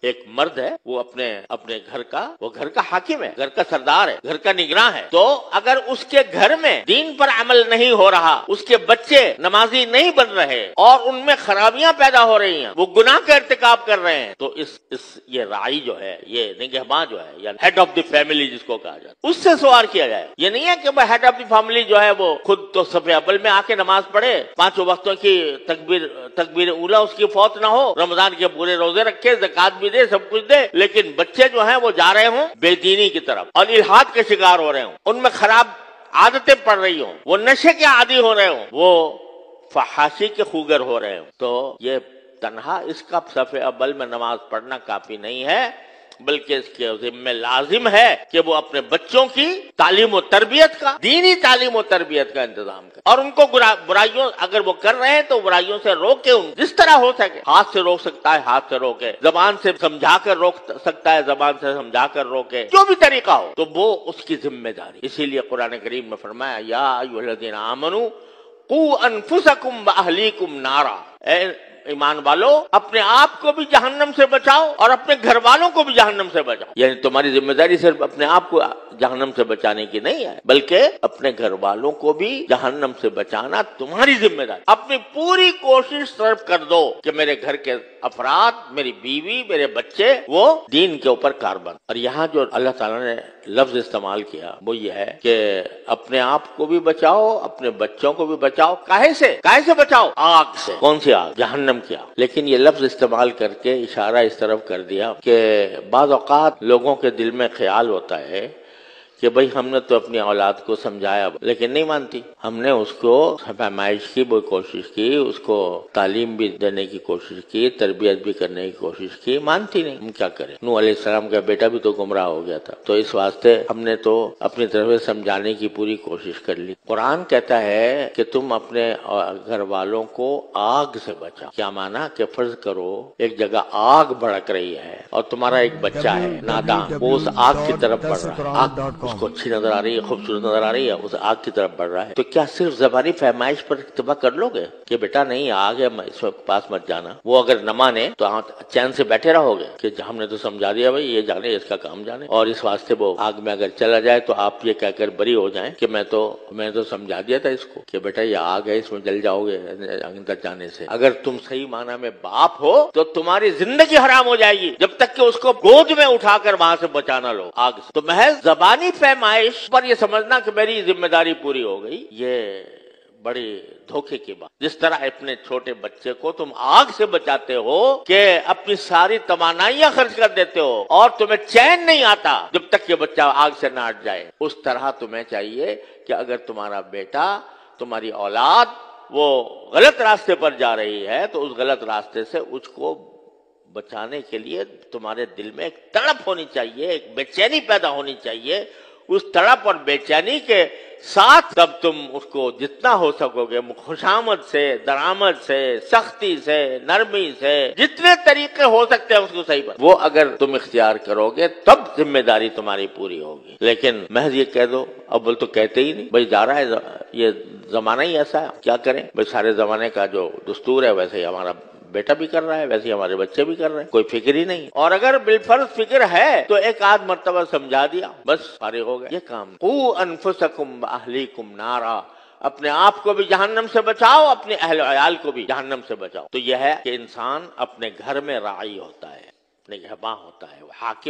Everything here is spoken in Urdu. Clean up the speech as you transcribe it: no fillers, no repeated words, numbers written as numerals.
ایک مرد ہے وہ اپنے گھر کا حاکم ہے، گھر کا سردار ہے، گھر کا نگراں ہے، تو اگر اس کے گھر میں دین پر عمل نہیں ہو رہا، اس کے بچے نمازی نہیں بن رہے اور ان میں خرابیاں پیدا ہو رہی ہیں، وہ گناہ کا ارتکاب کر رہے ہیں، تو یہ راعی جو ہے، یہ نگہباں جو ہے، یا ہیڈ آف دی فیملی جس کو کہا جاتا ہے، اس سے سوال کیا جائے۔ یہ نہیں ہے کہ ہیڈ آف دی فیملی جو ہے وہ خود تو صف اول میں آ کے نماز پڑھے، 5 وقتوں کی تکبیر اولا اس کی فوت نہ ہو، رمضان کے پورے روزے رکھے، زکات بھی دے، سب کچھ دے، لیکن بچے جو ہیں وہ جا رہے ہوں بے دینی کی طرف اور الحاد کے شکار ہو رہے ہوں، ان میں خراب عادتیں پڑ رہی ہوں، وہ نشے کے عادی ہو رہے ہوں، وہ فحاشی کے خوگر ہو رہے ہوں، تو یہ تنہا اس کا صف اول میں نماز پڑھنا کافی نہیں ہے، بلکہ اس کے ذمہ لازم ہے کہ وہ اپنے بچوں کی تعلیم و تربیت کا، دینی تعلیم و تربیت کا انتظام کرے، اور ان کو برائیوں اگر وہ کر رہے ہیں تو برائیوں سے روکے، ان جس طرح ہو سکے، ہاتھ سے روک سکتا ہے ہاتھ سے روکے، زبان سے سمجھا کر روک سکتا ہے زبان سے سمجھا کر روکے، جو بھی طریقہ ہو، تو وہ اس کی ذمہ داری۔ اسی لیے قرآن کریم میں فرمایا یا ایھا الذین آمنوا قوا انفسکم واہلیکم نارا، اے ایمان والو اپنے آپ کو بھی جہنم سے بچاؤ اور اپنے گھر والوں کو بھی جہنم سے بچاؤ۔ یعنی تمہاری ذمہ داری صرف اپنے آپ کو جہنم سے بچانے کی نہیں ہے، بلکہ اپنے گھر والوں کو بھی جہنم سے بچانا تمہاری ذمہ داری۔ اپنی پوری کوشش صرف کر دو کہ میرے گھر کے افراد، میری بیوی، میرے بچے وہ دین کے اوپر کاربن۔ اور یہاں جو اللہ تعالیٰ نے لفظ استعمال کیا وہ یہ ہے کہ اپنے آپ کو بھی بچاؤ، اپنے بچوں کو بھی بچاؤ۔ کاہے سے بچاؤ؟ آگ سے۔ کون سی آگ؟ جہنم کی آگ۔ لیکن یہ لفظ استعمال کر کے اشارہ اس طرف کر دیا کہ بعض اوقات لوگوں کے دل میں خیال ہوتا ہے کہ بھئی ہم نے تو اپنی اولاد کو سمجھایا لیکن نہیں مانتی، ہم نے اس کو فرمائش کی، وہ کوشش کی، اس کو تعلیم بھی دینے کی کوشش کی، تربیت بھی کرنے کی کوشش کی، مانتی نہیں، ہم کیا کریں؟ نوح علیہ السلام کا بیٹا بھی تو گمراہ ہو گیا تھا، تو اس واسطے ہم نے تو اپنی طرف سے سمجھانے کی پوری کوشش کر لی۔ قرآن کہتا ہے کہ تم اپنے گھر والوں کو آگ سے بچاؤ۔ کیا مانا کہ فرض کرو ایک جگہ آگ بھڑک رہی ہے اور تمہارا ایک بچہ ہے نادان، وہ اس آگ کی طرف بڑھ رہا ہے، آگ اس کو اچھی نظر آ رہی ہے، خوبصورت نظر آ رہی ہے، اس آگ کی طرف بڑھ رہا ہے، تو کیا صرف زبانی فرمائش پر اتباع کر لو گے کہ بیٹا نہیں آگ ہے اس وقت پاس مت جانا؟ وہ اگر نہ مانے تو آپ چین سے بیٹھے رہو گے کہ ہم نے تو سمجھا دیا بھائی، یہ جانے اس کا کام جانے، اور اس واسطے وہ آگ میں اگر چلا جائے تو آپ یہ کہہ کر بری ہو جائیں کہ میں تو سمجھا دیا تھا اس کو کہ بیٹا یہ آگ ہے، اس میں جل جاؤ گے اندر جانے سے۔ اگر تم صحیح معنی میں باپ ہو تو تمہاری زندگی حرام ہو جائے گی جب تک کہ اس کو گود میں اٹھا کر وہاں سے بچانا لو آگ سے۔ تو محض زبانی فرمائش پر یہ سمجھنا کہ میری ذمہ داری پوری ہو گئی، یہ بڑی دھوکے کی بات۔ جس طرح اپنے چھوٹے بچے کو تم آگ سے بچاتے ہو کہ اپنی ساری توانائیاں خرچ کر دیتے ہو اور تمہیں چین نہیں آتا جب تک یہ بچہ آگ سے نہ ہٹ جائے، اس طرح تمہیں چاہیے کہ اگر تمہارا بیٹا، تمہاری اولاد وہ غلط راستے پر جا رہی ہے تو اس غلط راستے سے اس کو بچانے کے لیے تمہارے دل میں ایک تڑپ ہونی چاہیے، ایک بے چینی پیدا ہونی چاہیے۔ اس تڑپ اور بے چینی کے ساتھ تب تم اس کو جتنا ہو سکو گے خوشامد سے، درآمد سے، سختی سے، نرمی سے، جتنے طریقے ہو سکتے ہیں اس کو صحیح پر وہ اگر تم اختیار کرو گے تب ذمہ داری تمہاری پوری ہوگی۔ لیکن محض یہ کہہ دو، اول تو کہتے ہی نہیں، بھائی جا رہا ہے، یہ زمانہ ہی ایسا ہے، کیا کریں بھائی، سارے زمانے کا جو دستور ہے ویسے ہی ہمارا بیٹا بھی کر رہا ہے، ویسے ہمارے بچے بھی کر رہے ہیں، کوئی فکر ہی نہیں، اور اگر بالفرض فکر ہے تو ایک آدھ مرتبہ سمجھا دیا بس فارغ ہو گئے۔ یہ کام قوا انفسکم واہلیکم نارا، اپنے آپ کو بھی جہنم سے بچاؤ، اپنے اہل و عیال کو بھی جہنم سے بچاؤ۔ تو یہ ہے کہ انسان اپنے گھر میں راعی ہوتا ہے، نگہباں ہوتا ہے، وہ حاکم